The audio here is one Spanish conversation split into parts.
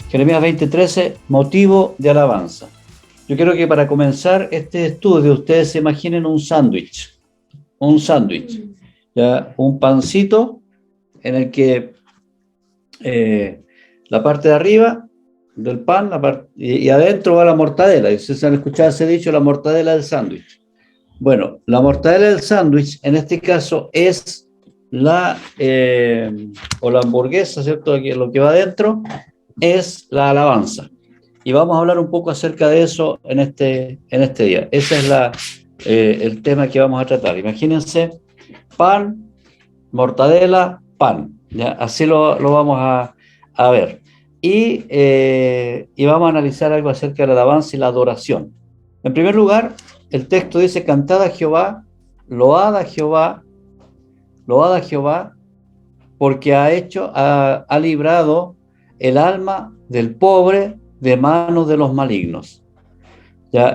Jeremías 20:13, motivo de alabanza. Yo quiero que para comenzar este estudio ustedes se imaginen un sándwich, ¿ya? Un pancito en el que la parte de arriba del pan y adentro va la mortadela. Y ustedes han escuchado ese dicho, la mortadela del sándwich. Bueno, la mortadela del sándwich en este caso es o la hamburguesa, ¿cierto? Lo que va adentro es la alabanza. Y vamos a hablar un poco acerca de eso en este día. Ese es el tema que vamos a tratar. Imagínense, pan, mortadela, pan. ¿Ya? Así lo vamos a ver. Y vamos a analizar algo acerca de la alabanza y la adoración. En primer lugar, el texto dice, cantad a Jehová, load a Jehová, load a Jehová, porque ha librado el alma del pobre de manos de los malignos. Ya,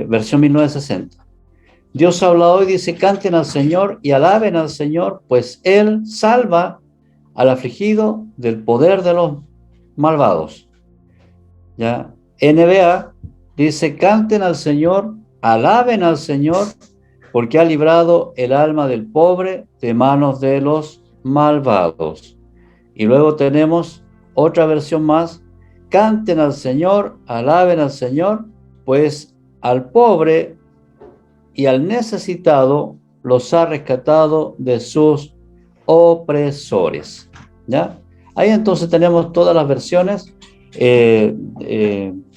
versión 1960. Dios habla hoy, dice, canten al Señor y alaben al Señor, pues Él salva al afligido del poder de los malvados. Ya, NBA dice, canten al Señor, alaben al Señor, porque ha librado el alma del pobre de manos de los malvados. Y luego tenemos otra versión más, canten al Señor, alaben al Señor, pues al pobre y al necesitado los ha rescatado de sus opresores. ¿Ya? Ahí entonces tenemos todas las versiones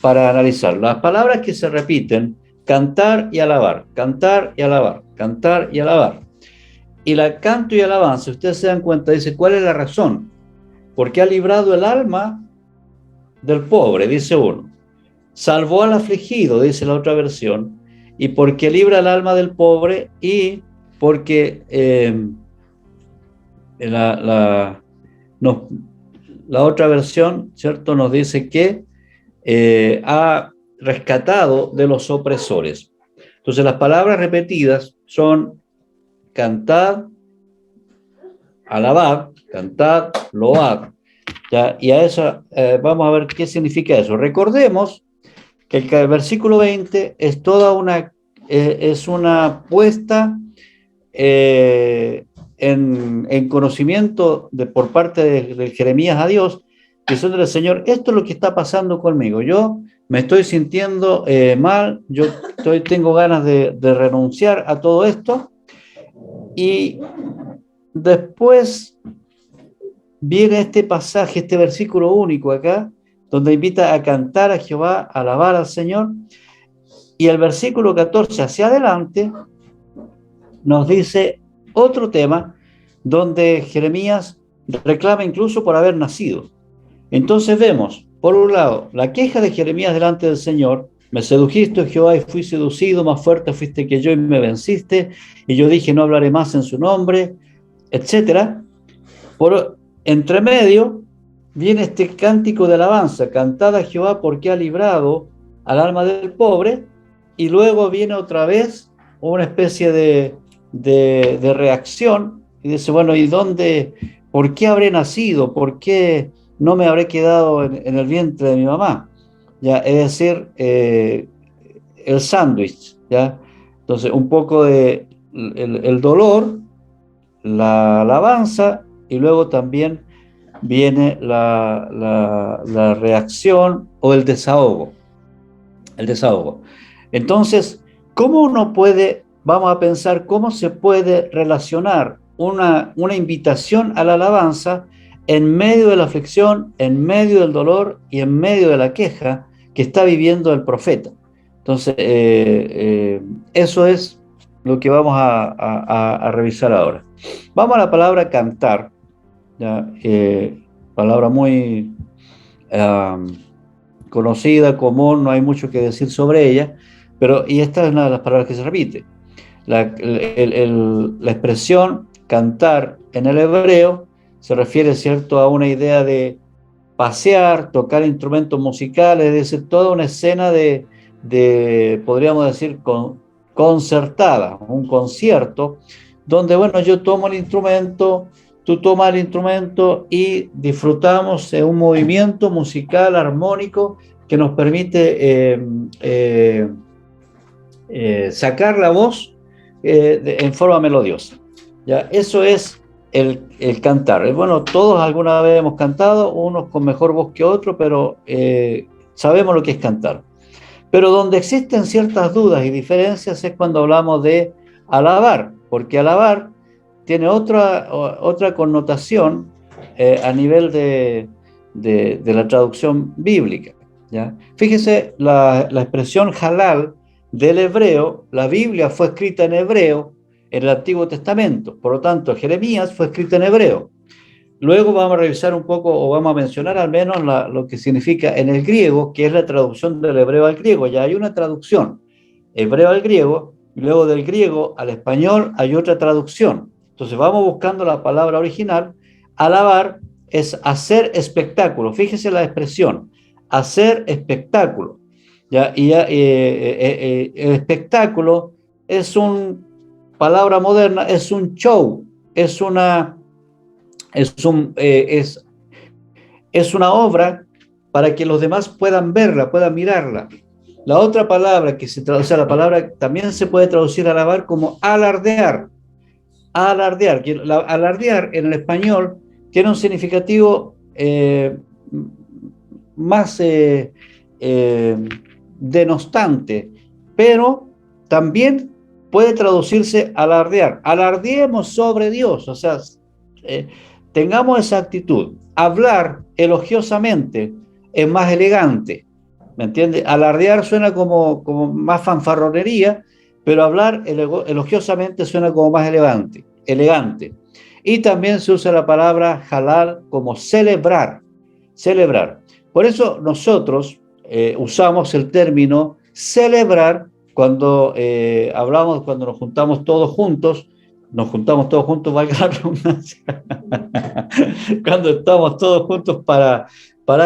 para analizar. Las palabras que se repiten, cantar y alabar, cantar y alabar, cantar y alabar. Y la canto y alabanza, ustedes se dan cuenta, dice, ¿cuál es la razón? Porque ha librado el alma del pobre, dice uno. Salvó al afligido, dice la otra versión. Y porque libra el alma del pobre y porque la otra versión, ¿cierto? Nos dice que ha rescatado de los opresores. Entonces las palabras repetidas son cantad, alabad, cantad, load. ¿Ya? Y a eso vamos a ver qué significa eso. Recordemos que el versículo 20 es toda es una puesta en conocimiento por parte de Jeremías a Dios, diciéndole, Señor, esto es lo que está pasando conmigo. Yo me estoy sintiendo mal, tengo ganas de renunciar a todo esto. Y después viene este pasaje, este versículo único acá, donde invita a cantar a Jehová, a alabar al Señor. Y el versículo 14 hacia adelante nos dice otro tema donde Jeremías reclama incluso por haber nacido. Entonces vemos, por un lado, la queja de Jeremías delante del Señor. Me sedujiste, Jehová, y fui seducido, más fuerte fuiste que yo y me venciste, y yo dije, no hablaré más en su nombre, etcétera. Por entre medio viene este cántico de alabanza, cantad a Jehová porque ha librado al alma del pobre, y luego viene otra vez una especie de reacción, y dice, bueno, ¿y dónde, por qué habré nacido? ¿Por qué no me habré quedado en el vientre de mi mamá? ¿Ya? Es decir, el sándwich, ¿ya? Entonces, un poco de el dolor, la alabanza, y luego también viene la reacción o el desahogo. El desahogo. Entonces, ¿cómo uno puede, vamos a pensar, cómo se puede relacionar una invitación a la alabanza en medio de la aflicción, en medio del dolor y en medio de la queja que está viviendo el profeta? Entonces, eso es lo que vamos a revisar ahora. Vamos a la palabra cantar, ¿ya? Palabra muy conocida, común, no hay mucho que decir sobre ella, y esta es una de las palabras que se repite. La expresión cantar en el hebreo se refiere, ¿cierto?, a una idea de pasear, tocar instrumentos musicales, es decir, toda una escena podríamos decir, concertada, un concierto, donde, bueno, yo tomo el instrumento, tú tomas el instrumento y disfrutamos de un movimiento musical armónico que nos permite sacar la voz en forma melodiosa. ¿Ya? Eso es el cantar. Bueno, todos alguna vez hemos cantado, unos con mejor voz que otros, pero sabemos lo que es cantar. Pero donde existen ciertas dudas y diferencias es cuando hablamos de alabar, porque alabar tiene otra connotación a nivel de la traducción bíblica. ¿Ya? Fíjese, la expresión halal del hebreo, la Biblia fue escrita en hebreo en el Antiguo Testamento, por lo tanto, Jeremías fue escrito en hebreo. Luego vamos a revisar un poco, o vamos a mencionar al menos lo que significa en el griego, que es la traducción del hebreo al griego. Ya hay una traducción, hebreo al griego, y luego del griego al español hay otra traducción. Entonces vamos buscando la palabra original. Alabar es hacer espectáculo. Fíjese la expresión, hacer espectáculo. ¿Ya? El espectáculo es una palabra moderna, es un show, es una obra para que los demás puedan verla, puedan mirarla. La otra palabra que se traduce, la palabra también se puede traducir alabar como alardear. Alardear. Alardear en el español tiene un significativo más denostante, pero también puede traducirse alardear. Alardeemos sobre Dios, o sea, tengamos esa actitud. Hablar elogiosamente es más elegante, ¿me entiendes? Alardear suena como más fanfarronería, pero hablar elogiosamente suena como más elegante. Y también se usa la palabra halal como celebrar, celebrar. Por eso nosotros usamos el término celebrar cuando hablamos, cuando nos juntamos todos juntos, valga la redundancia, cuando estamos todos juntos para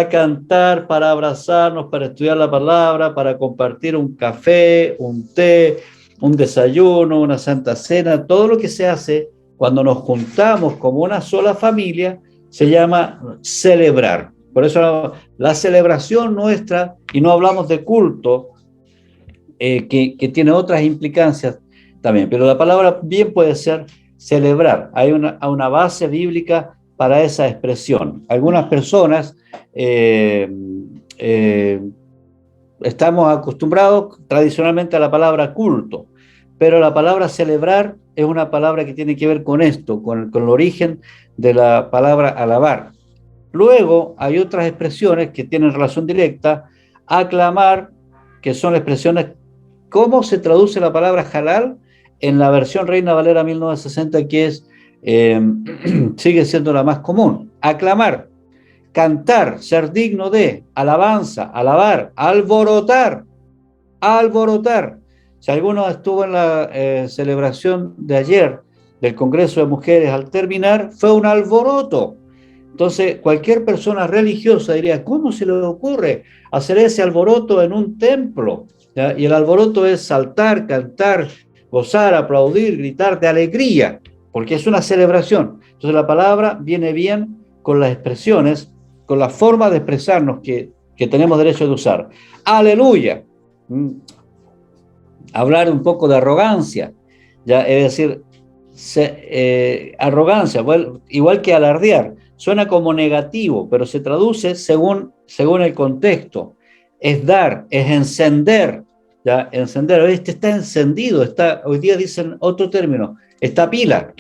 cantar, para abrazarnos, para estudiar la palabra, para compartir un café, un té, un desayuno, una santa cena, todo lo que se hace cuando nos juntamos como una sola familia se llama celebrar. Por eso la celebración nuestra, y no hablamos de culto, que tiene otras implicancias también, pero la palabra bien puede ser celebrar. Hay una base bíblica para esa expresión. Algunas personas estamos acostumbrados tradicionalmente a la palabra culto, pero la palabra celebrar es una palabra que tiene que ver con esto, con el origen de la palabra alabar. Luego hay otras expresiones que tienen relación directa, aclamar, que son expresiones. ¿Cómo se traduce la palabra halal en la versión Reina Valera 1960, que es, sigue siendo la más común? Aclamar, cantar, ser digno de, alabanza, alabar, alborotar, alborotar. Si alguno estuvo en la celebración de ayer del Congreso de Mujeres, al terminar, fue un alboroto. Entonces, cualquier persona religiosa diría, ¿cómo se le ocurre hacer ese alboroto en un templo? ¿Ya? Y el alboroto es saltar, cantar, gozar, aplaudir, gritar de alegría, porque es una celebración. Entonces, la palabra viene bien con las expresiones, con la forma de expresarnos que tenemos derecho de usar. Aleluya. Hablar un poco de arrogancia, ¿ya? Es decir, arrogancia, bueno, igual que alardear, suena como negativo, pero se traduce según el contexto. Es dar, es encender, ¿ya? Encender, este está encendido, hoy día dicen otro término, está pila,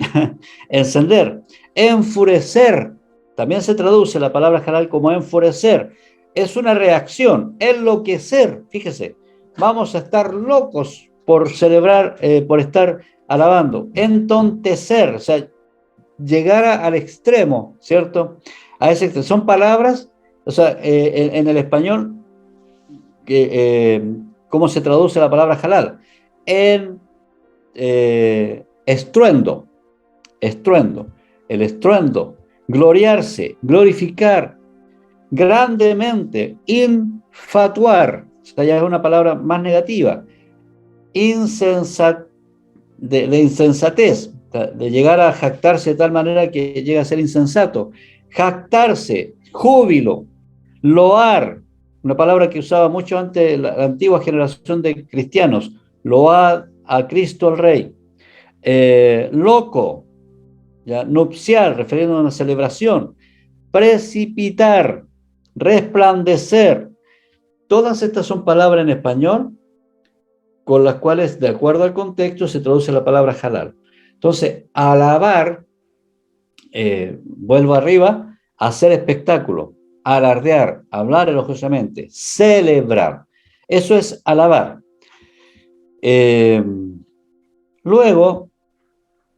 encender. Enfurecer, también se traduce la palabra halal como enfurecer, es una reacción, enloquecer, fíjese, vamos a estar locos por celebrar, por estar alabando, entontecer, o sea, llegar al extremo, ¿cierto? A ese extremo. Son palabras, o sea, en el español, ¿cómo se traduce la palabra halal? En estruendo, estruendo, el estruendo, gloriarse, glorificar, grandemente, infatuar, o sea, ya es una palabra más negativa, de insensatez, de llegar a jactarse de tal manera que llega a ser insensato. Jactarse, júbilo, loar, una palabra que usaba mucho antes la antigua generación de cristianos, loar a Cristo el Rey. Loco, ya, nupcial, refiriendo a una celebración, precipitar, resplandecer. Todas estas son palabras en español con las cuales, de acuerdo al contexto, se traduce la palabra halal. Entonces, alabar, vuelvo arriba, hacer espectáculo, alardear, hablar elogiosamente, celebrar. Eso es alabar. Luego,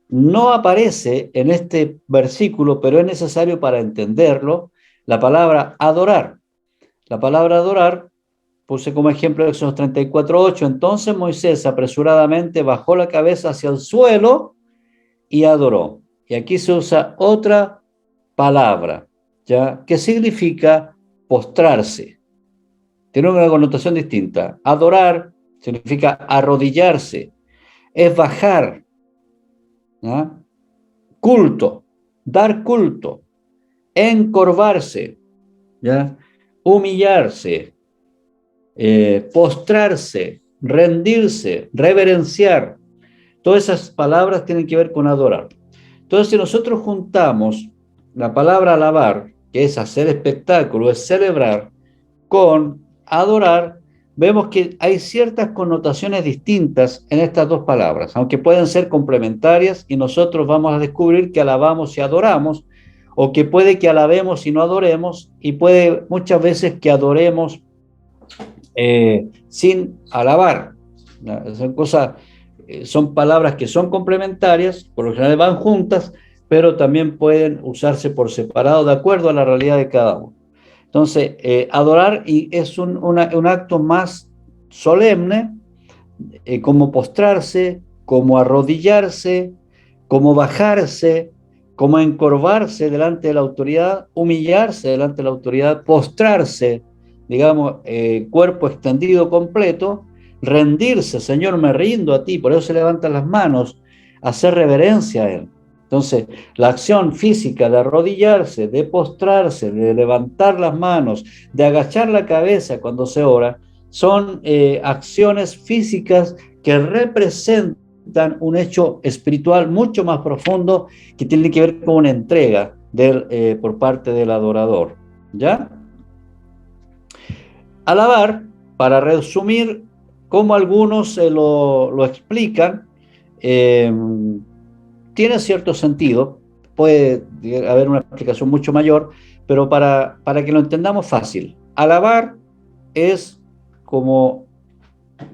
no aparece en este versículo, pero es necesario para entenderlo, la palabra adorar. La palabra adorar, puse como ejemplo Éxodo 34:8, entonces Moisés apresuradamente bajó la cabeza hacia el suelo y adoró. Y aquí se usa otra palabra, ¿ya? Que significa postrarse. Tiene una connotación distinta. Adorar significa arrodillarse, es bajar, ¿ya? Culto, dar culto, encorvarse, ¿ya? Humillarse, postrarse, rendirse, reverenciar. Todas esas palabras tienen que ver con adorar. Entonces, si nosotros juntamos la palabra alabar, que es hacer espectáculo, es celebrar, con adorar, vemos que hay ciertas connotaciones distintas en estas dos palabras, aunque pueden ser complementarias, y nosotros vamos a descubrir que alabamos y adoramos, o que puede que alabemos y no adoremos, y puede muchas veces que adoremos sin alabar. Son cosas, son palabras que son complementarias, por lo general van juntas, pero también pueden usarse por separado de acuerdo a la realidad de cada uno. Entonces, adorar es un acto más solemne, como postrarse, como arrodillarse, como bajarse, como encorvarse delante de la autoridad, humillarse delante de la autoridad, postrarse, digamos, cuerpo extendido completo, rendirse, Señor, me rindo a ti, por eso se levantan las manos, hacer reverencia a Él. Entonces, la acción física de arrodillarse, de postrarse, de levantar las manos, de agachar la cabeza cuando se ora, son acciones físicas que representan un hecho espiritual mucho más profundo que tiene que ver con una entrega por parte del adorador. ¿Ya? Alabar, para resumir cómo algunos lo explican, tiene cierto sentido, puede haber una explicación mucho mayor, pero para que lo entendamos fácil, alabar es como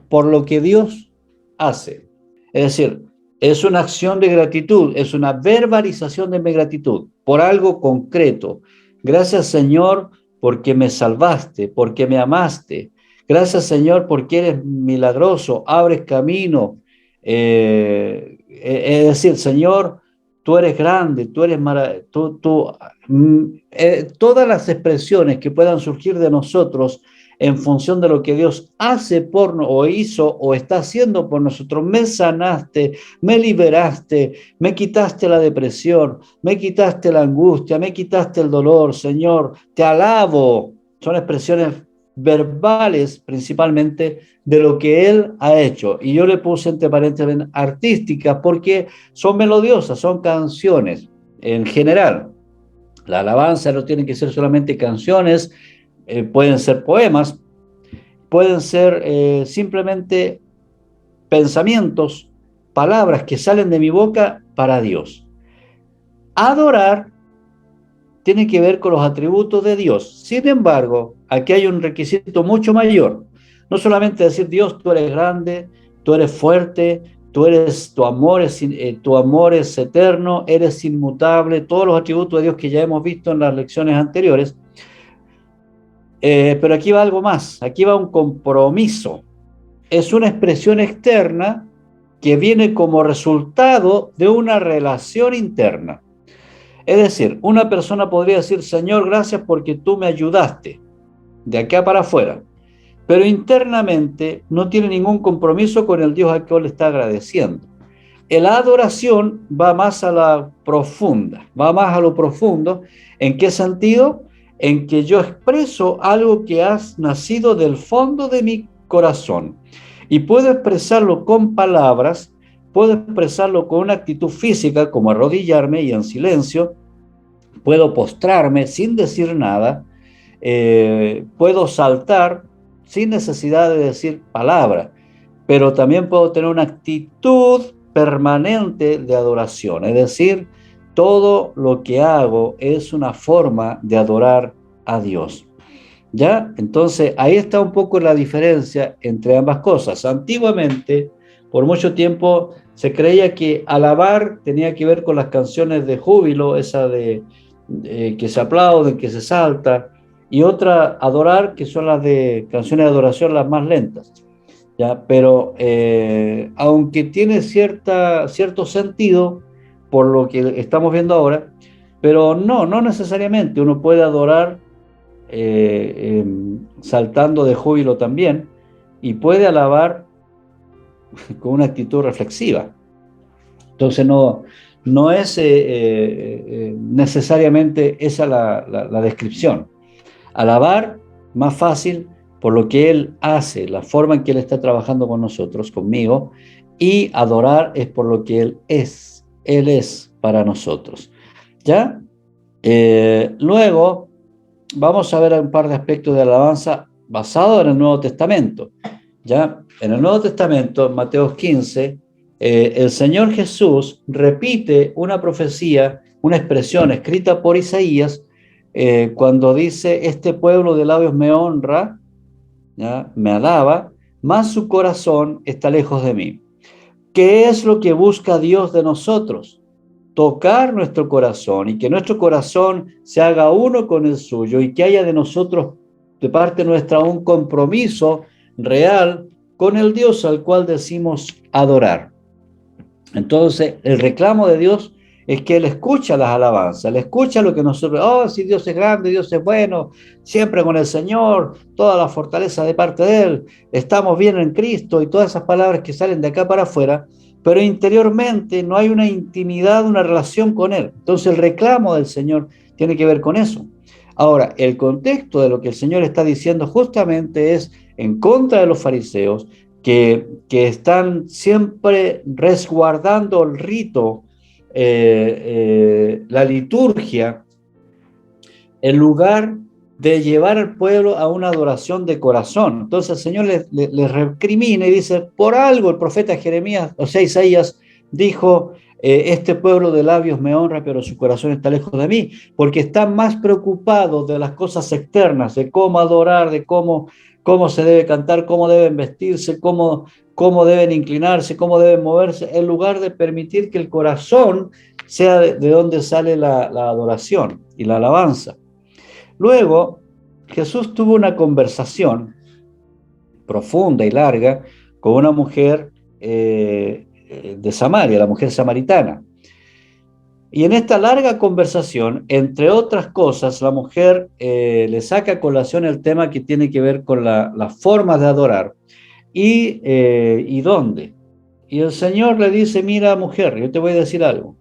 por lo que Dios hace. Es decir, es una acción de gratitud, es una verbalización de mi gratitud por algo concreto. Gracias, Señor, porque me salvaste, porque me amaste. Gracias, Señor, porque eres milagroso, abres camino. Es decir, Señor, tú eres grande, tú eres maravilloso. Todas las expresiones que puedan surgir de nosotros en función de lo que Dios hace o hizo o está haciendo por nosotros. Me sanaste, me liberaste, me quitaste la depresión, me quitaste la angustia, me quitaste el dolor, Señor, te alabo. Son expresiones verbales principalmente de lo que Él ha hecho. Y yo le puse entre paréntesis artísticas porque son melodiosas, son canciones en general. La alabanza no tiene que ser solamente canciones, pueden ser poemas, pueden ser simplemente pensamientos, palabras que salen de mi boca para Dios. Adorar tiene que ver con los atributos de Dios. Sin embargo, aquí hay un requisito mucho mayor. No solamente decir, Dios, tú eres grande, tú eres fuerte, tu amor es eterno, eres inmutable, todos los atributos de Dios que ya hemos visto en las lecciones anteriores. Pero aquí va algo más, aquí va un compromiso. Es una expresión externa que viene como resultado de una relación interna. Es decir, una persona podría decir, Señor, gracias porque tú me ayudaste, de acá para afuera, pero internamente no tiene ningún compromiso con el Dios al que le está agradeciendo. la adoración va más a la profunda, va más a lo profundo. ¿En qué sentido? En que yo expreso algo que ha nacido del fondo de mi corazón y puedo expresarlo con palabras, puedo expresarlo con una actitud física como arrodillarme y en silencio, puedo postrarme sin decir nada, puedo saltar sin necesidad de decir palabra, pero también puedo tener una actitud permanente de adoración, es decir, todo lo que hago es una forma de adorar a Dios. ¿Ya? Entonces, ahí está un poco la diferencia entre ambas cosas. Antiguamente, por mucho tiempo, se creía que alabar tenía que ver con las canciones de júbilo, esa de que se aplauden, que se salta, y otra, adorar, que son las de canciones de adoración, las más lentas. ¿Ya? Pero aunque tiene cierto sentido por lo que estamos viendo ahora, pero no necesariamente uno puede adorar saltando de júbilo también, y puede alabar con una actitud reflexiva. Entonces no es necesariamente esa la descripción. Alabar, más fácil, por lo que Él hace, la forma en que Él está trabajando con nosotros, conmigo, y adorar es por lo que Él es para nosotros. ¿Ya? Luego, vamos a ver un par de aspectos de alabanza basados en el Nuevo Testamento. ¿Ya? En el Nuevo Testamento, en Mateo 15, el Señor Jesús repite una profecía, una expresión escrita por Isaías, cuando dice: este pueblo de labios me honra, ¿ya? Me alaba, mas su corazón está lejos de mí. ¿Qué es lo que busca Dios de nosotros? Tocar nuestro corazón y que nuestro corazón se haga uno con el suyo y que haya de nosotros, de parte nuestra, un compromiso real con el Dios al cual decimos adorar. Entonces, el reclamo de Dios es que Él escucha las alabanzas, Él escucha lo que nosotros, oh, si Dios es grande, Dios es bueno, siempre con el Señor, toda la fortaleza de parte de Él, estamos bien en Cristo y todas esas palabras que salen de acá para afuera, pero interiormente no hay una intimidad, una relación con Él. Entonces el reclamo del Señor tiene que ver con eso. Ahora, el contexto de lo que el Señor está diciendo justamente es en contra de los fariseos, que están siempre resguardando el rito, la liturgia, en lugar de llevar al pueblo a una adoración de corazón. Entonces el Señor les recrimina y dice: por algo el profeta Jeremías, o sea, Isaías, dijo: este pueblo de labios me honra, pero su corazón está lejos de mí, porque están más preocupados de las cosas externas, de cómo adorar, de cómo se debe cantar, cómo deben vestirse, cómo deben inclinarse, cómo deben moverse, en lugar de permitir que el corazón sea de donde sale la adoración y la alabanza. Luego, Jesús tuvo una conversación profunda y larga con una mujer de Samaria, la mujer samaritana. Y en esta larga conversación, entre otras cosas, la mujer le saca a colación el tema que tiene que ver con las formas de adorar y dónde. Y el Señor le dice: mira, mujer, yo te voy a decir algo.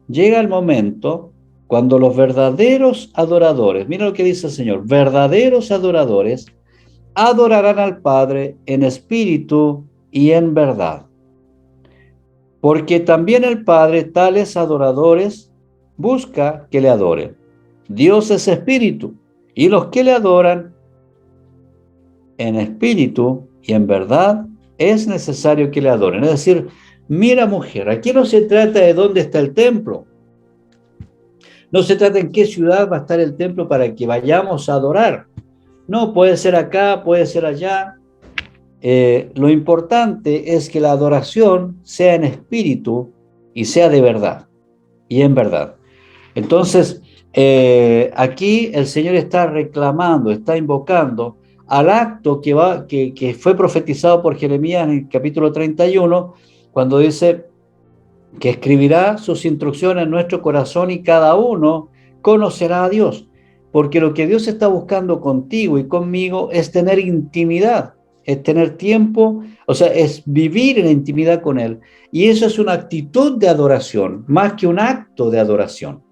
Llega el momento cuando los verdaderos adoradores, mira lo que dice el Señor, verdaderos adoradores adorarán al Padre en espíritu y en verdad. Porque también el Padre tales adoradores busca que le adoren. Dios es espíritu, y los que le adoran en espíritu y en verdad es necesario que le adoren. Es decir, mira, mujer, aquí no se trata de dónde está el templo. No se trata en qué ciudad va a estar el templo para que vayamos a adorar. No, puede ser acá, puede ser allá. Lo importante es que la adoración sea en espíritu y sea de verdad y en verdad. Entonces, aquí el Señor está reclamando, está invocando al acto que fue profetizado por Jeremías en el capítulo 31, cuando dice que escribirá sus instrucciones en nuestro corazón y cada uno conocerá a Dios. Porque lo que Dios está buscando contigo y conmigo es tener intimidad. es tener tiempo, o sea, es vivir en intimidad con Él. Y eso es una actitud de adoración, más que un acto de adoración.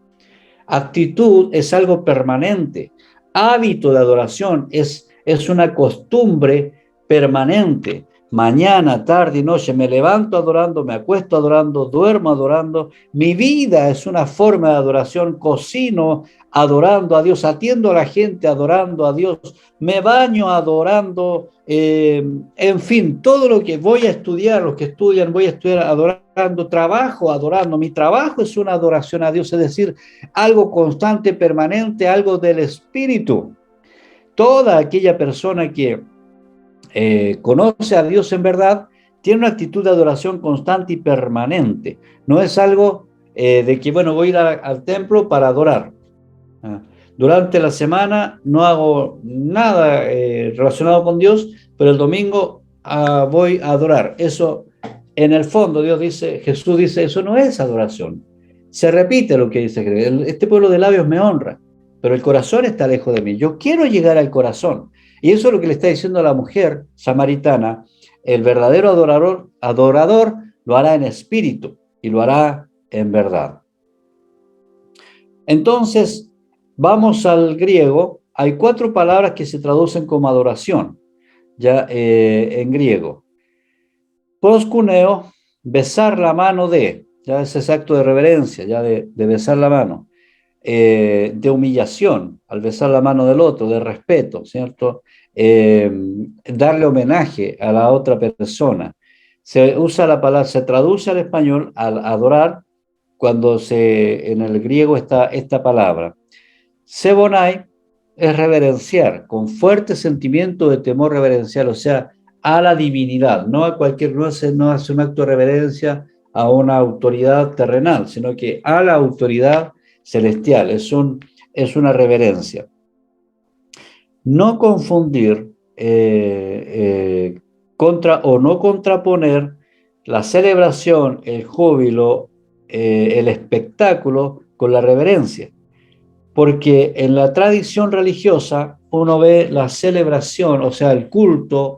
Actitud es algo permanente. Hábito de adoración es una costumbre permanente. Mañana, tarde y noche me levanto adorando, me acuesto adorando, duermo adorando. Mi vida es una forma de adoración. Cocino adorando a Dios, atiendo a la gente adorando a Dios, me baño adorando, en fin, todo lo que voy a estudiar, los que estudian, voy a estudiar adorando, trabajo adorando. Mi trabajo es una adoración a Dios, es decir, algo constante, permanente, algo del Espíritu. Toda aquella persona que conoce a Dios en verdad tiene una actitud de adoración constante y permanente. No es algo de que, bueno, voy a ir al templo para adorar. Durante la semana no hago nada relacionado con Dios, pero el domingo voy a adorar. Eso, en el fondo, Dios dice, Jesús dice, eso no es adoración. Se repite lo que dice, este pueblo de labios me honra, pero el corazón está lejos de mí. Yo quiero llegar al corazón. Y eso es lo que le está diciendo a la mujer samaritana. El verdadero adorador lo hará en espíritu y lo hará en verdad. Entonces, vamos al griego. Hay 4 palabras que se traducen como adoración, ya en griego. Proskuneo, besar la mano de, ya ese acto de reverencia, ya de besar la mano, de humillación, al besar la mano del otro, de respeto, ¿cierto? Darle homenaje a la otra persona. Se usa la palabra, se traduce al español al adorar, cuando en el griego está esta palabra. Sebonai es reverenciar, con fuerte sentimiento de temor reverencial, o sea, a la divinidad, no a cualquier, no hace un acto de reverencia a una autoridad terrenal, sino que a la autoridad celestial, es una reverencia. No confundir contra o no contraponer la celebración, el júbilo, el espectáculo con la reverencia. Porque en la tradición religiosa uno ve la celebración, o sea, el culto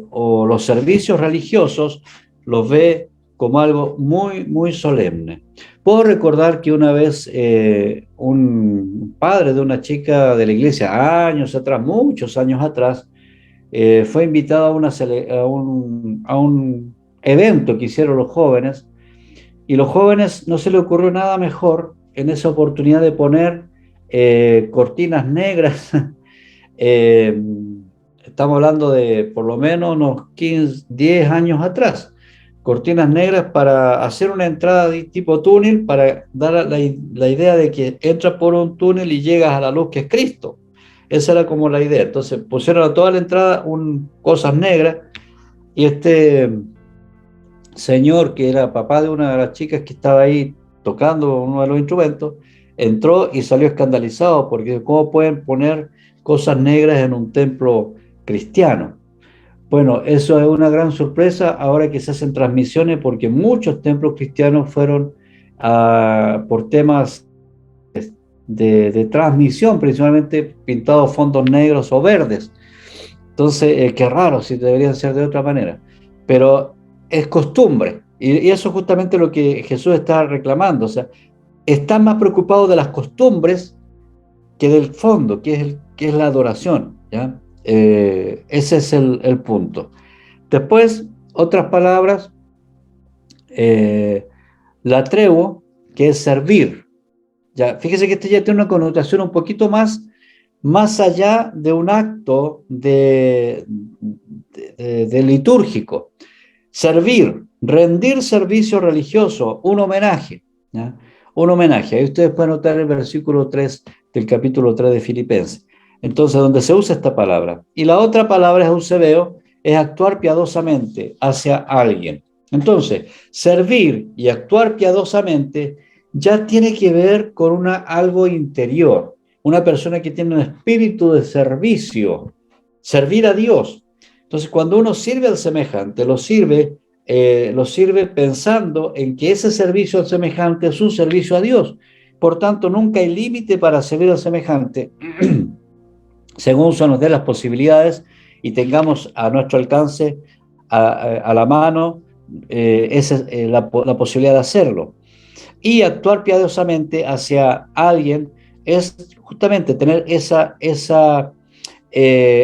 o los servicios religiosos, los ve como algo muy, muy solemne. Puedo recordar que una vez un padre de una chica de la iglesia, años atrás, muchos años atrás, fue invitado a un evento que hicieron los jóvenes, y los jóvenes no se le ocurrió nada mejor en esa oportunidad de poner cortinas negras. Estamos hablando de por lo menos unos 15, 10 años atrás. Cortinas negras para hacer una entrada de tipo túnel, para dar la idea de que entras por un túnel y llegas a la luz que es Cristo. Esa era como la idea. Entonces pusieron a toda la entrada cosas negras, y este señor, que era papá de una de las chicas que estaba ahí tocando uno de los instrumentos, entró y salió escandalizado porque cómo pueden poner cosas negras en un templo cristiano. Bueno, eso es una gran sorpresa ahora que se hacen transmisiones, porque muchos templos cristianos fueron por temas de transmisión, principalmente pintados fondos negros o verdes. Entonces, qué raro, si deberían ser de otra manera. Pero es costumbre, y eso es justamente lo que Jesús está reclamando. O sea, están más preocupados de las costumbres que del fondo, que es la adoración, ¿ya? Ese es el punto. Después, otras palabras, latreuo, que es servir. Ya, fíjese que este ya tiene una connotación un poquito más allá de un acto de litúrgico. Servir, rendir servicio religioso, un homenaje, ¿ya? Un homenaje. Ahí ustedes pueden notar el versículo 3 del capítulo 3 de Filipenses. Entonces, donde se usa esta palabra. Y la otra palabra es eusebeo, es actuar piadosamente hacia alguien. Entonces, servir y actuar piadosamente ya tiene que ver con algo interior. Una persona que tiene un espíritu de servicio, servir a Dios. Entonces, cuando uno sirve al semejante, lo sirve pensando en que ese servicio al semejante es un servicio a Dios. Por tanto, nunca hay límite para servir al semejante, según se nos den las posibilidades y tengamos a nuestro alcance, a la mano, la posibilidad de hacerlo. Y actuar piadosamente hacia alguien es justamente tener esa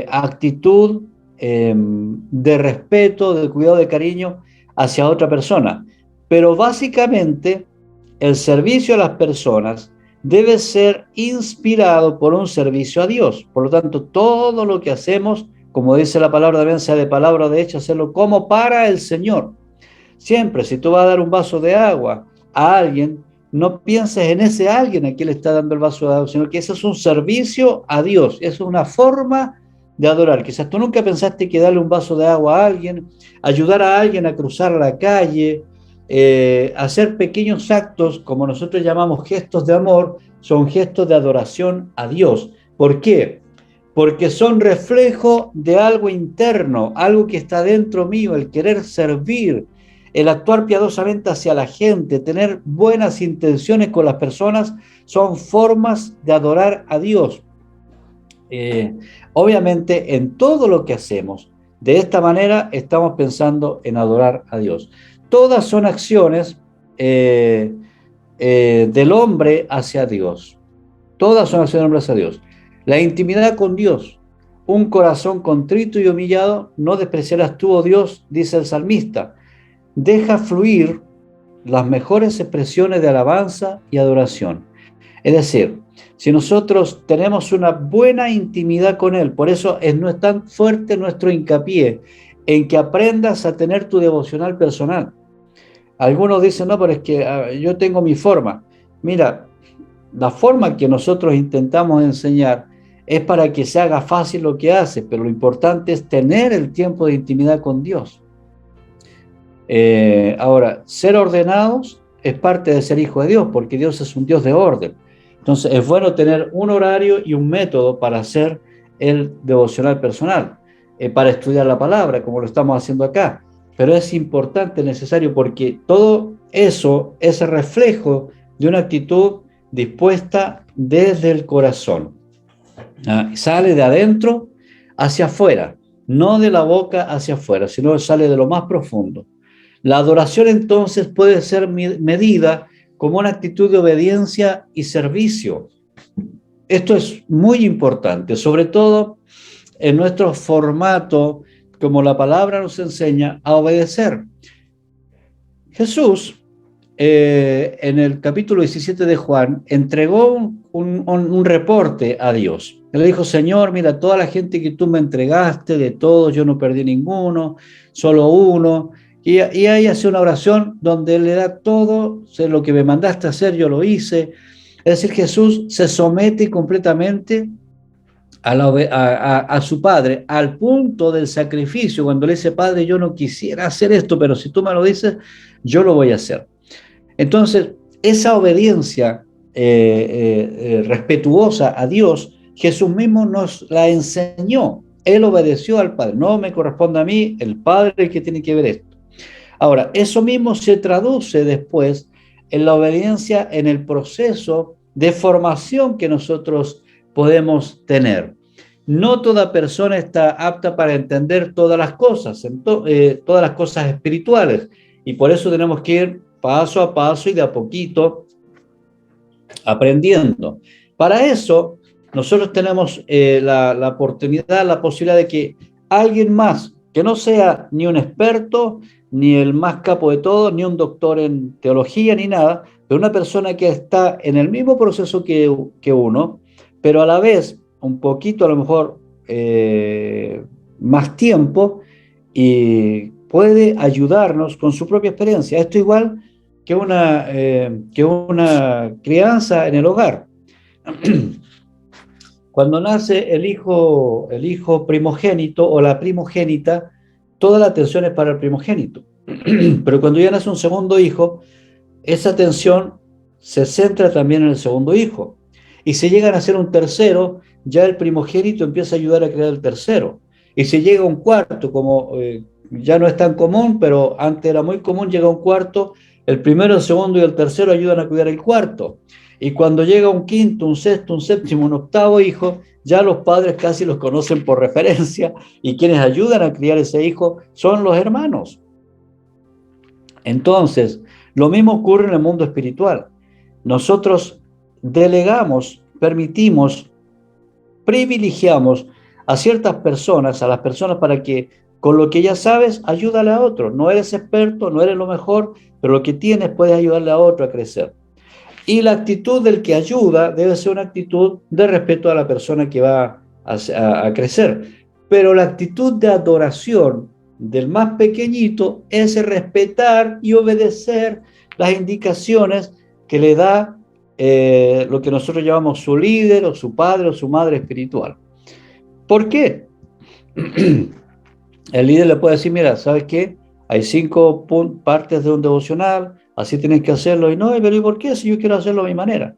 actitud de respeto, de cuidado, de cariño hacia otra persona. Pero básicamente el servicio a las personas debe ser inspirado por un servicio a Dios. Por lo tanto, todo lo que hacemos, como dice la palabra también, sea de palabra o de hecho, hacerlo como para el Señor. Siempre, si tú vas a dar un vaso de agua a alguien, no pienses en ese alguien a quien le está dando el vaso de agua, sino que ese es un servicio a Dios, es una forma de adorar. Quizás tú nunca pensaste que darle un vaso de agua a alguien, ayudar a alguien a cruzar la calle, hacer pequeños actos, como nosotros llamamos gestos de amor, son gestos de adoración a Dios. ¿Por qué? Porque son reflejo de algo interno, algo que está dentro mío, el querer servir, el actuar piadosamente hacia la gente, tener buenas intenciones con las personas, son formas de adorar a Dios. Obviamente, en todo lo que hacemos, de esta manera estamos pensando en adorar a Dios. Todas son acciones del hombre hacia Dios. Todas son acciones del hombre hacia Dios. La intimidad con Dios. Un corazón contrito y humillado no despreciarás tú, oh Dios, dice el salmista. Deja fluir las mejores expresiones de alabanza y adoración. Es decir, si nosotros tenemos una buena intimidad con Él, por eso no es tan fuerte nuestro hincapié en que aprendas a tener tu devocional personal. Algunos dicen, no, pero es que yo tengo mi forma. Mira, la forma que nosotros intentamos enseñar es para que se haga fácil lo que hace, pero lo importante es tener el tiempo de intimidad con Dios. Ahora, ser ordenados es parte de ser hijo de Dios, porque Dios es un Dios de orden. Entonces, es bueno tener un horario y un método para hacer el devocional personal, para estudiar la palabra, como lo estamos haciendo acá. Pero es importante, necesario, porque todo eso es el reflejo de una actitud dispuesta desde el corazón. Sale de adentro hacia afuera, no de la boca hacia afuera, sino sale de lo más profundo. La adoración entonces puede ser medida como una actitud de obediencia y servicio. Esto es muy importante, sobre todo en nuestro formato, como la palabra nos enseña, a obedecer. Jesús, en el capítulo 17 de Juan, entregó un reporte a Dios. Él le dijo, Señor, mira, toda la gente que tú me entregaste, de todos, yo no perdí ninguno, solo uno. Y ahí hace una oración donde él le da todo, sé lo que me mandaste a hacer, yo lo hice. Es decir, Jesús se somete completamente a su padre, al punto del sacrificio, cuando le dice, Padre, yo no quisiera hacer esto, pero si tú me lo dices, yo lo voy a hacer. Entonces, esa obediencia respetuosa a Dios, Jesús mismo nos la enseñó. Él obedeció al Padre. No me corresponde a mí, el Padre es el que tiene que ver esto. Ahora, eso mismo se traduce después en la obediencia en el proceso de formación que nosotros podemos tener. No toda persona está apta para entender todas las cosas, todas las cosas espirituales, y por eso tenemos que ir paso a paso y de a poquito aprendiendo. Para eso, nosotros tenemos la oportunidad, la posibilidad de que alguien más, que no sea ni un experto, ni el más capo de todos, ni un doctor en teología, ni nada, pero una persona que está en el mismo proceso que uno, pero a la vez un poquito, a lo mejor, más tiempo, y puede ayudarnos con su propia experiencia. Esto igual que una crianza en el hogar. Cuando nace el hijo primogénito o la primogénita, toda la atención es para el primogénito. Pero cuando ya nace un segundo hijo, esa atención se centra también en el segundo hijo. Y si llegan a ser un tercero, ya el primogénito empieza a ayudar a crear el tercero. Y si llega un cuarto, como ya no es tan común, pero antes era muy común, llega un cuarto, el primero, el segundo y el tercero ayudan a cuidar el cuarto. Y cuando llega un quinto, un sexto, un séptimo, un octavo hijo, ya los padres casi los conocen por referencia y quienes ayudan a criar ese hijo son los hermanos. Entonces, lo mismo ocurre en el mundo espiritual. Nosotros delegamos, permitimos, privilegiamos a ciertas personas, a las personas para que con lo que ya sabes, ayúdale a otro. No eres experto, no eres lo mejor, pero lo que tienes puedes ayudarle a otro a crecer. Y la actitud del que ayuda debe ser una actitud de respeto a la persona que va a crecer. Pero la actitud de adoración del más pequeñito es respetar y obedecer las indicaciones que le da lo que nosotros llamamos su líder o su padre o su madre espiritual. ¿Por qué? El líder le puede decir, mira, ¿sabes qué? Hay 5 partes de un devocional, así tienes que hacerlo. Y no, pero ¿y por qué? Si yo quiero hacerlo a mi manera.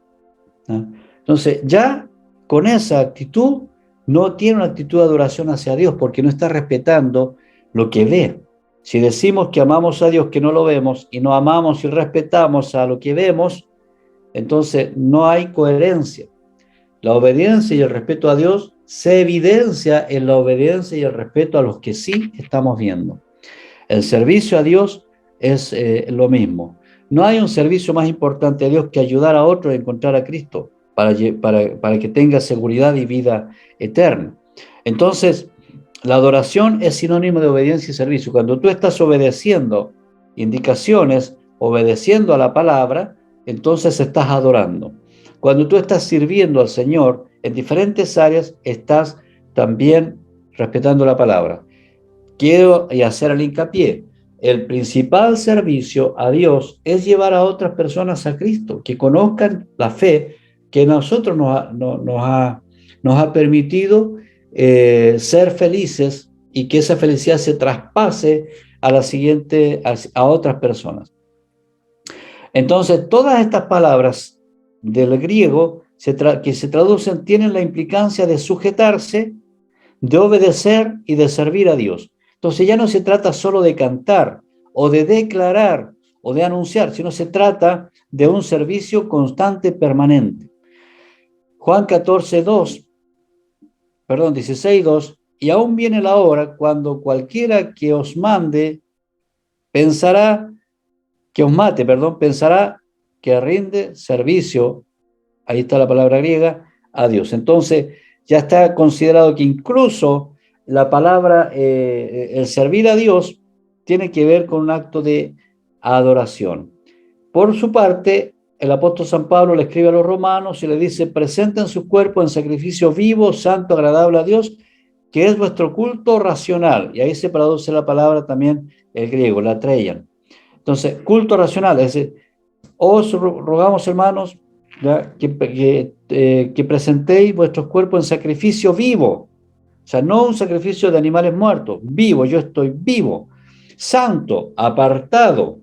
¿No? Entonces, ya con esa actitud, no tiene una actitud de adoración hacia Dios, porque no está respetando lo que ve. Si decimos que amamos a Dios que no lo vemos, y no amamos y respetamos a lo que vemos, entonces no hay coherencia. La obediencia y el respeto a Dios se evidencia en la obediencia y el respeto a los que sí estamos viendo. El servicio a Dios es lo mismo. No hay un servicio más importante a Dios que ayudar a otro a encontrar a Cristo para que tenga seguridad y vida eterna. Entonces, la adoración es sinónimo de obediencia y servicio. Cuando tú estás obedeciendo indicaciones, obedeciendo a la palabra, entonces estás adorando. Cuando tú estás sirviendo al Señor en diferentes áreas, estás también respetando la palabra. Quiero hacer el hincapié. El principal servicio a Dios es llevar a otras personas a Cristo, que conozcan la fe que nosotros nos ha permitido ser felices y que esa felicidad se traspase a otras personas. Entonces, todas estas palabras del griego que se traducen tienen la implicancia de sujetarse, de obedecer y de servir a Dios. Entonces ya no se trata solo de cantar o de declarar o de anunciar, sino se trata de un servicio constante, permanente. Juan 16:2, y aún viene la hora cuando cualquiera que os mate, pensará que rinde servicio, ahí está la palabra griega, a Dios. Entonces ya está considerado que incluso la palabra, el servir a Dios, tiene que ver con un acto de adoración. Por su parte, el apóstol San Pablo le escribe a los romanos y le dice, presenten su cuerpo en sacrificio vivo, santo, agradable a Dios, que es vuestro culto racional. Y ahí se traduce la palabra también el griego, la treian. Entonces, culto racional, es decir, os rogamos, hermanos, que presentéis vuestros cuerpos en sacrificio vivo. O sea, no un sacrificio de animales muertos, vivo, yo estoy vivo, santo, apartado,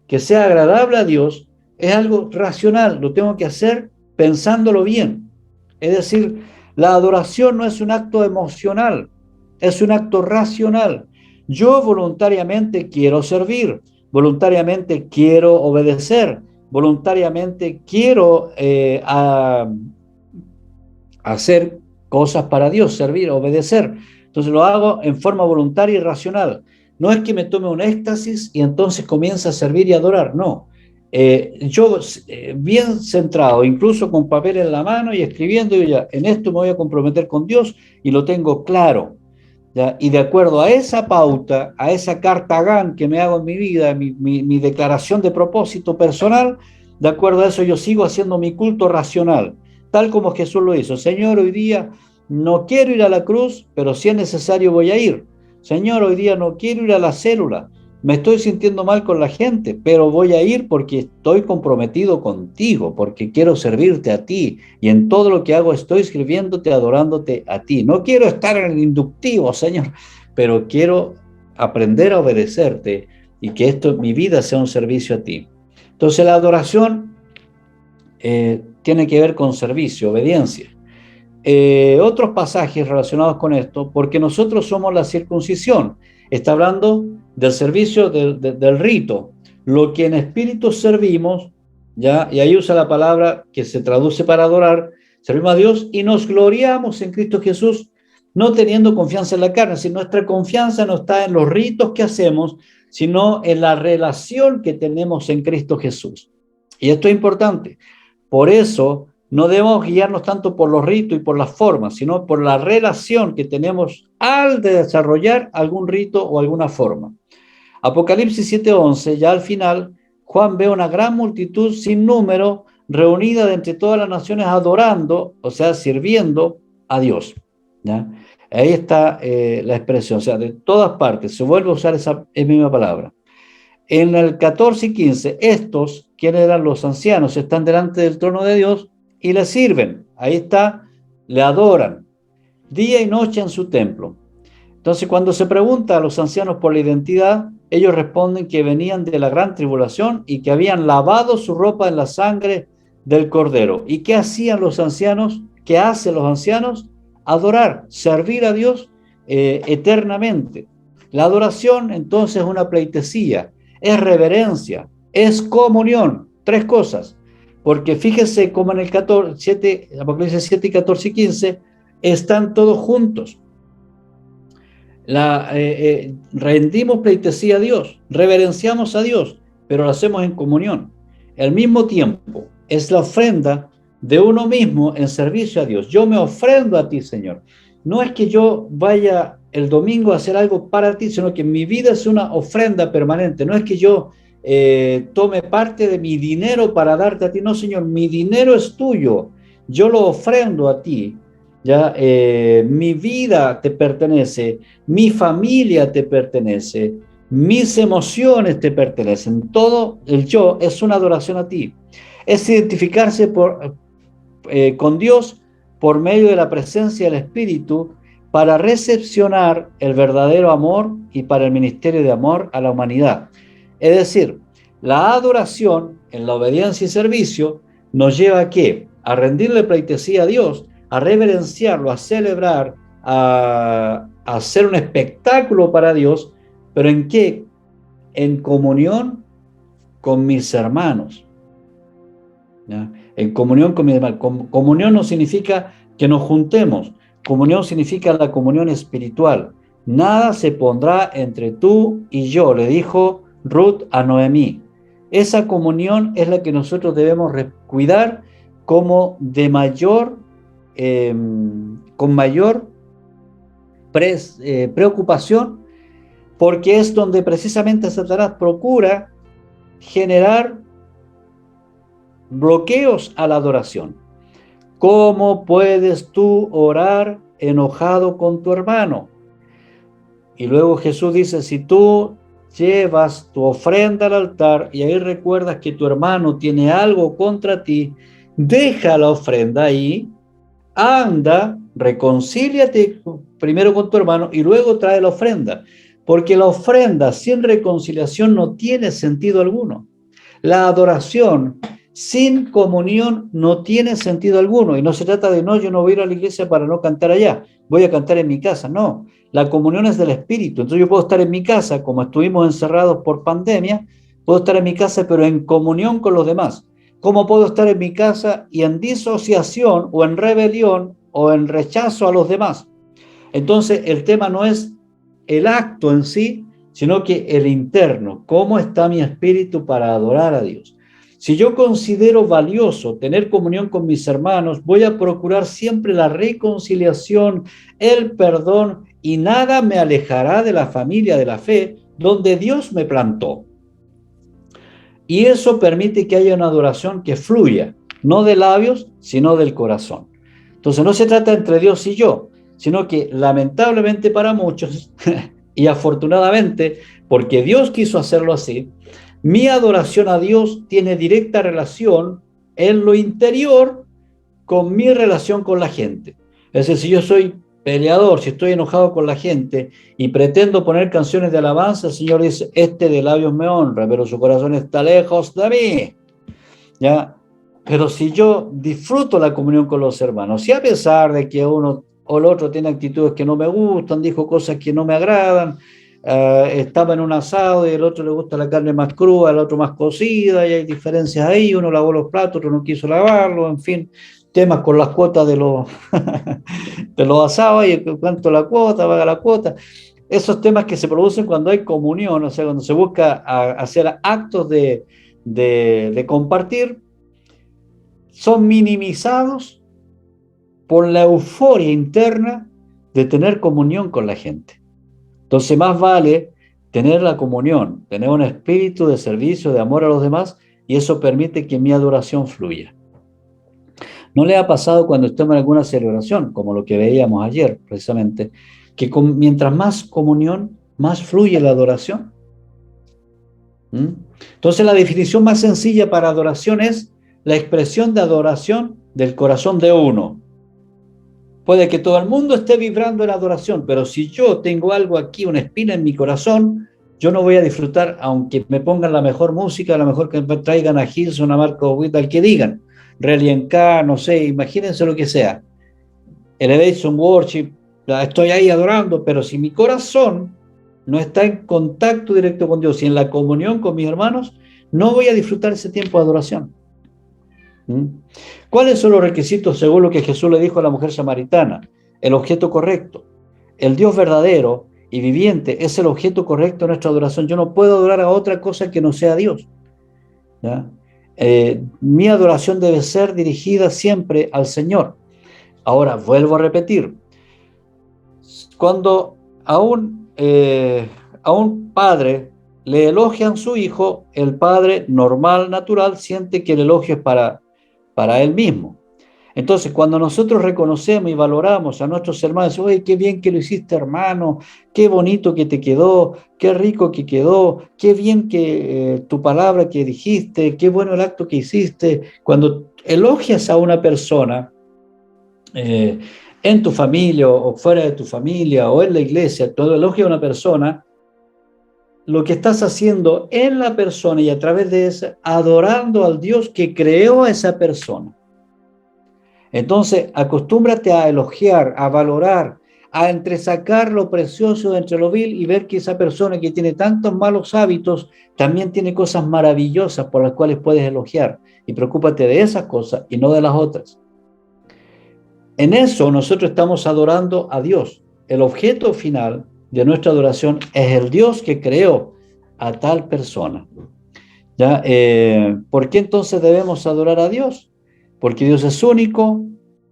que sea agradable a Dios, es algo racional, lo tengo que hacer pensándolo bien. Es decir, la adoración no es un acto emocional, es un acto racional. Yo voluntariamente quiero servir, voluntariamente quiero obedecer, voluntariamente quiero hacer cosas para Dios, servir, obedecer. Entonces lo hago en forma voluntaria y racional. No es que me tome un éxtasis y entonces comience a servir y adorar, no. Yo bien centrado, incluso con papel en la mano y escribiendo, yo ya, en esto me voy a comprometer con Dios y lo tengo claro. ¿Ya? Y de acuerdo a esa pauta, a esa carta GAN que me hago en mi vida, mi declaración de propósito personal, de acuerdo a eso yo sigo haciendo mi culto racional, tal como Jesús lo hizo. Señor, hoy día no quiero ir a la cruz, pero si es necesario voy a ir. Señor, hoy día no quiero ir a la célula, me estoy sintiendo mal con la gente, pero voy a ir porque estoy comprometido contigo, porque quiero servirte a ti y en todo lo que hago estoy sirviéndote, adorándote a ti. No quiero estar en el inductivo, Señor, pero quiero aprender a obedecerte y que mi vida sea un servicio a ti. Entonces la adoración tiene que ver con servicio, obediencia. Otros pasajes relacionados con esto, porque nosotros somos la circuncisión, está hablando del servicio del rito, lo que en espíritu servimos ¿ya? Y ahí usa la palabra que se traduce para adorar, servimos a Dios y nos gloriamos en Cristo Jesús, no teniendo confianza en la carne, si nuestra confianza no está en los ritos que hacemos, sino en la relación que tenemos en Cristo Jesús. Y esto es importante. Por eso no debemos guiarnos tanto por los ritos y por las formas, sino por la relación que tenemos al desarrollar algún rito o alguna forma. Apocalipsis 7:11, ya al final, Juan ve una gran multitud sin número reunida de entre todas las naciones adorando, o sea, sirviendo a Dios. ¿Ya? Ahí está la expresión, o sea, de todas partes, se vuelve a usar esa misma palabra. En el 14 y 15, estos, quienes eran los ancianos, están delante del trono de Dios y le sirven. Ahí está, le adoran, día y noche en su templo. Entonces, cuando se pregunta a los ancianos por la identidad, ellos responden que venían de la gran tribulación y que habían lavado su ropa en la sangre del Cordero. ¿Y qué hacían los ancianos? ¿Qué hacen los ancianos? Adorar, servir a Dios eternamente. La adoración, entonces, es una pleitesía, es reverencia, es comunión. Tres cosas. Porque fíjese cómo en el 14, Apocalipsis 7, 14 y 15 están todos juntos. Rendimos pleitesía a Dios, reverenciamos a Dios, pero lo hacemos en comunión. Al mismo tiempo, es la ofrenda de uno mismo en servicio a Dios. Yo me ofrendo a ti, Señor. No es que yo vaya el domingo a hacer algo para ti, sino que mi vida es una ofrenda permanente. No es que yo tome parte de mi dinero para darte a ti. No, Señor, mi dinero es tuyo. Yo lo ofrendo a ti. Ya, mi vida te pertenece, mi familia te pertenece, mis emociones te pertenecen, todo el yo es una adoración a ti, es identificarse con Dios por medio de la presencia del Espíritu para recepcionar el verdadero amor y para el ministerio de amor a la humanidad. Es decir, la adoración en la obediencia y servicio nos lleva a ¿qué? A rendirle pleitesía a Dios, a reverenciarlo, a celebrar, a hacer un espectáculo para Dios, pero ¿en qué? En comunión con mis hermanos. ¿Ya? En comunión con mis hermanos. Comunión no significa que nos juntemos, comunión significa la comunión espiritual. Nada se pondrá entre tú y yo, le dijo Ruth a Noemí. Esa comunión es la que nosotros debemos cuidar como de mayor con mayor preocupación, porque es donde precisamente Satanás procura generar bloqueos a la adoración. ¿Cómo puedes tú orar enojado con tu hermano? Y luego Jesús dice, si tú llevas tu ofrenda al altar y ahí recuerdas que tu hermano tiene algo contra ti, deja la ofrenda ahí, anda, reconcíliate primero con tu hermano y luego trae la ofrenda, porque la ofrenda sin reconciliación no tiene sentido alguno. La adoración sin comunión no tiene sentido alguno, y no se trata de, no, yo no voy a ir a la iglesia para no cantar allá, voy a cantar en mi casa, no, la comunión es del Espíritu. Entonces yo puedo estar en mi casa, como estuvimos encerrados por pandemia, puedo estar en mi casa pero en comunión con los demás. ¿Cómo puedo estar en mi casa y en disociación o en rebelión o en rechazo a los demás? Entonces el tema no es el acto en sí, sino que el interno. ¿Cómo está mi espíritu para adorar a Dios? Si yo considero valioso tener comunión con mis hermanos, voy a procurar siempre la reconciliación, el perdón, y nada me alejará de la familia de la fe donde Dios me plantó. Y eso permite que haya una adoración que fluya, no de labios, sino del corazón. Entonces no se trata entre Dios y yo, sino que lamentablemente para muchos, y afortunadamente, porque Dios quiso hacerlo así, mi adoración a Dios tiene directa relación en lo interior con mi relación con la gente. Es decir, si yo soy peleador, si estoy enojado con la gente y pretendo poner canciones de alabanza, el Señor dice, este de labios me honra, pero su corazón está lejos de mí. ¿Ya? Pero si yo disfruto la comunión con los hermanos, si a pesar de que uno o el otro tiene actitudes que no me gustan, dijo cosas que no me agradan, estaba en un asado y el otro le gusta la carne más cruda, el otro más cocida, y hay diferencias ahí, uno lavó los platos, otro no quiso lavarlos, en fin, temas con las cuotas de los, de los asados, y cuánto la cuota, paga la cuota. Esos temas que se producen cuando hay comunión, o sea, cuando se busca hacer actos de compartir, son minimizados por la euforia interna de tener comunión con la gente. Entonces, más vale tener la comunión, tener un espíritu de servicio, de amor a los demás, y eso permite que mi adoración fluya. ¿No le ha pasado cuando estemos en alguna celebración, como lo que veíamos ayer, precisamente, que mientras más comunión, más fluye la adoración? ¿Mm? Entonces, la definición más sencilla para adoración es la expresión de adoración del corazón de uno. Puede que todo el mundo esté vibrando en adoración, pero si yo tengo algo aquí, una espina en mi corazón, yo no voy a disfrutar, aunque me pongan la mejor música, a lo mejor que me traigan a Hilson, a Marco Witt, al que digan, Reliant K, no sé, imagínense lo que sea, Elevation Worship, estoy ahí adorando, pero si mi corazón no está en contacto directo con Dios y en la comunión con mis hermanos, no voy a disfrutar ese tiempo de adoración. ¿Cuáles son los requisitos según lo que Jesús le dijo a la mujer samaritana? El objeto correcto. El Dios verdadero y viviente es el objeto correcto de nuestra adoración. Yo no puedo adorar a otra cosa que no sea Dios. Mi adoración debe ser dirigida siempre al Señor. Ahora, vuelvo a repetir. Cuando a un padre le elogian a su hijo, el padre normal, natural, siente que el elogio es para él mismo. Entonces, cuando nosotros reconocemos y valoramos a nuestros hermanos, oye, qué bien que lo hiciste, hermano, qué bonito que te quedó, qué rico que quedó, qué bien que tu palabra que dijiste, qué bueno el acto que hiciste. Cuando elogias a una persona en tu familia o fuera de tu familia o en la iglesia, cuando elogias a una persona, lo que estás haciendo en la persona y a través de esa, adorando al Dios que creó a esa persona. Entonces, acostúmbrate a elogiar, a valorar, a entresacar lo precioso de entre lo vil y ver que esa persona que tiene tantos malos hábitos también tiene cosas maravillosas por las cuales puedes elogiar. Y preocúpate de esas cosas y no de las otras. En eso nosotros estamos adorando a Dios. El objeto final de nuestra adoración es el Dios que creó a tal persona. ¿Ya? ¿Por qué entonces debemos adorar a Dios? Porque Dios es único.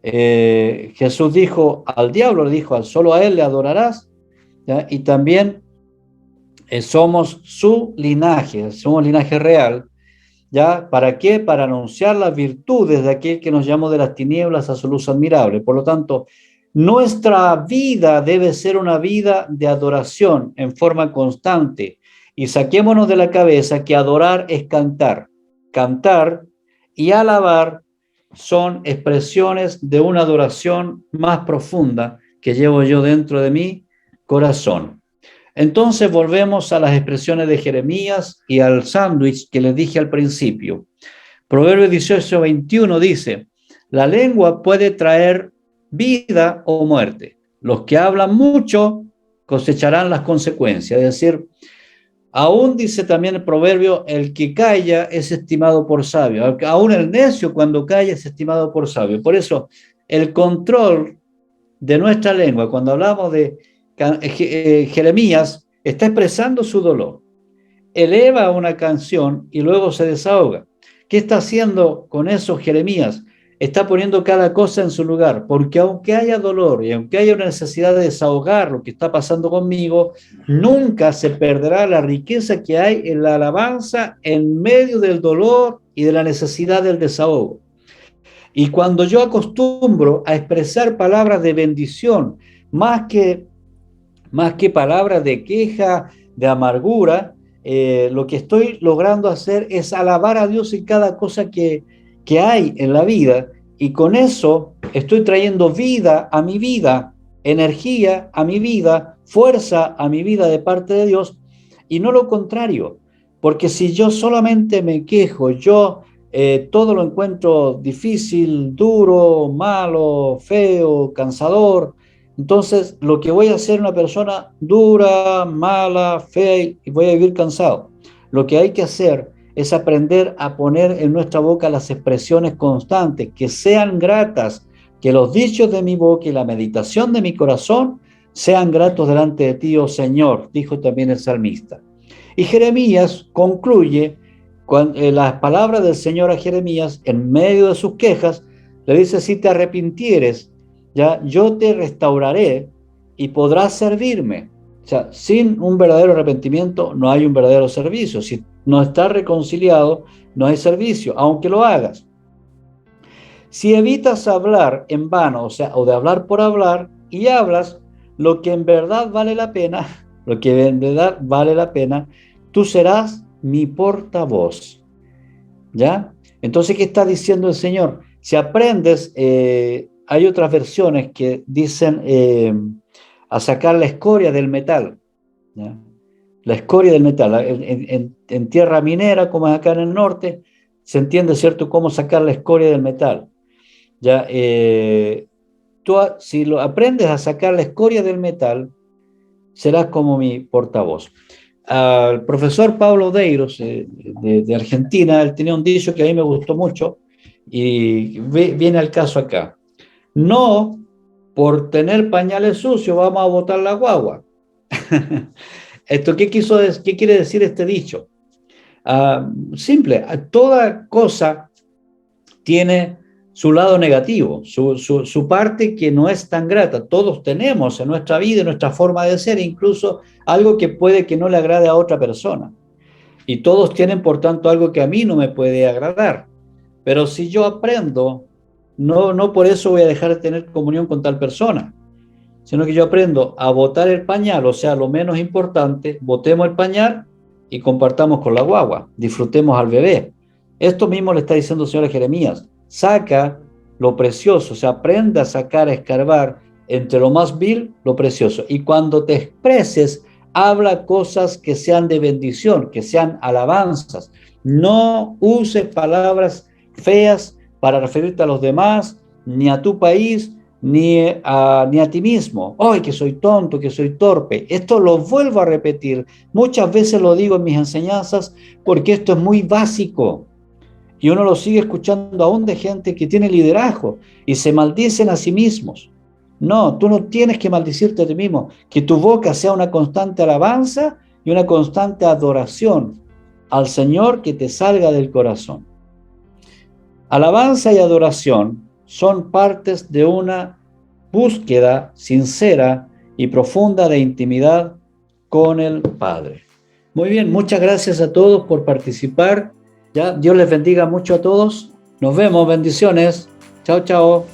Jesús dijo al diablo, le dijo, solo a él le adorarás. ¿Ya? Y también somos su linaje, somos linaje real. ¿Ya? ¿Para qué? Para anunciar las virtudes de aquel que nos llamó de las tinieblas a su luz admirable. Por lo tanto, nuestra vida debe ser una vida de adoración en forma constante. Y saquémonos de la cabeza que adorar es cantar. Cantar y alabar son expresiones de una adoración más profunda que llevo yo dentro de mi corazón. Entonces volvemos a las expresiones de Jeremías y al sándwich que les dije al principio. Proverbios 18:21 dice, la lengua puede traer vida o muerte. Los que hablan mucho cosecharán las consecuencias. Es decir, aún dice también el proverbio, el que calla es estimado por sabio. Aún el necio cuando calla es estimado por sabio. Por eso, el control de nuestra lengua, cuando hablamos de Jeremías, está expresando su dolor. Eleva una canción y luego se desahoga. ¿Qué está haciendo con eso Jeremías? Está poniendo cada cosa en su lugar, porque aunque haya dolor y aunque haya una necesidad de desahogar lo que está pasando conmigo, nunca se perderá la riqueza que hay en la alabanza en medio del dolor y de la necesidad del desahogo. Y cuando yo acostumbro a expresar palabras de bendición, más que palabras de queja, de amargura, lo que estoy logrando hacer es alabar a Dios en cada cosa que hay en la vida, y con eso estoy trayendo vida a mi vida, energía a mi vida, fuerza a mi vida de parte de Dios, y no lo contrario, porque si yo solamente me quejo, yo todo lo encuentro difícil, duro, malo, feo, cansador, Entonces, lo que voy a hacer es una persona dura, mala, fea y voy a vivir cansado. Lo que hay que hacer es aprender a poner en nuestra boca las expresiones constantes, que sean gratas, que los dichos de mi boca y la meditación de mi corazón sean gratos delante de ti, oh Señor, dijo también el salmista. Y Jeremías concluye con las palabras del Señor a Jeremías en medio de sus quejas, le dice, si te arrepintieres, ya yo te restauraré y podrás servirme. O sea, sin un verdadero arrepentimiento no hay un verdadero servicio. Si no estás reconciliado, no hay servicio, aunque lo hagas. Si evitas hablar en vano, o sea, o de hablar por hablar, y hablas lo que en verdad vale la pena, lo que en verdad vale la pena, tú serás mi portavoz. ¿Ya? Entonces, ¿qué está diciendo el Señor? Si aprendes, hay otras versiones que dicen a sacar la escoria del metal, ¿ya? La escoria del metal. En tierra minera, como es acá en el norte, se entiende, ¿cierto?, cómo sacar la escoria del metal. ¿Ya? Si lo aprendes a sacar la escoria del metal, serás como mi portavoz. Al profesor Pablo Deiros, de Argentina, él tenía un dicho que a mí me gustó mucho y viene al caso acá. No por tener pañales sucios vamos a botar la guagua. ¿Qué quiere decir este dicho? Simple, toda cosa tiene su lado negativo, su parte que no es tan grata. Todos tenemos en nuestra vida, en nuestra forma de ser, incluso algo que puede que no le agrade a otra persona. Y todos tienen, por tanto, algo que a mí no me puede agradar. Pero si yo aprendo, no por eso voy a dejar de tener comunión con tal persona, sino que yo aprendo a botar el pañal, o sea, lo menos importante, botemos el pañal y compartamos con la guagua, disfrutemos al bebé. Esto mismo le está diciendo el Señor a Jeremías, saca lo precioso, o sea, aprenda a sacar, a escarbar entre lo más vil, lo precioso. Y cuando te expreses, habla cosas que sean de bendición, que sean alabanzas. No uses palabras feas para referirte a los demás, ni a tu país, ni a ti mismo. ¡Ay, que soy tonto, que soy torpe! Esto lo vuelvo a repetir. Muchas veces lo digo en mis enseñanzas porque esto es muy básico. Y uno lo sigue escuchando aún de gente que tiene liderazgo y se maldicen a sí mismos. No, tú no tienes que maldecirte a ti mismo. Que tu boca sea una constante alabanza y una constante adoración al Señor que te salga del corazón. Alabanza y adoración son partes de una búsqueda sincera y profunda de intimidad con el Padre. Muy bien, muchas gracias a todos por participar. Ya, Dios les bendiga mucho a todos. Nos vemos, bendiciones. Chao, chao.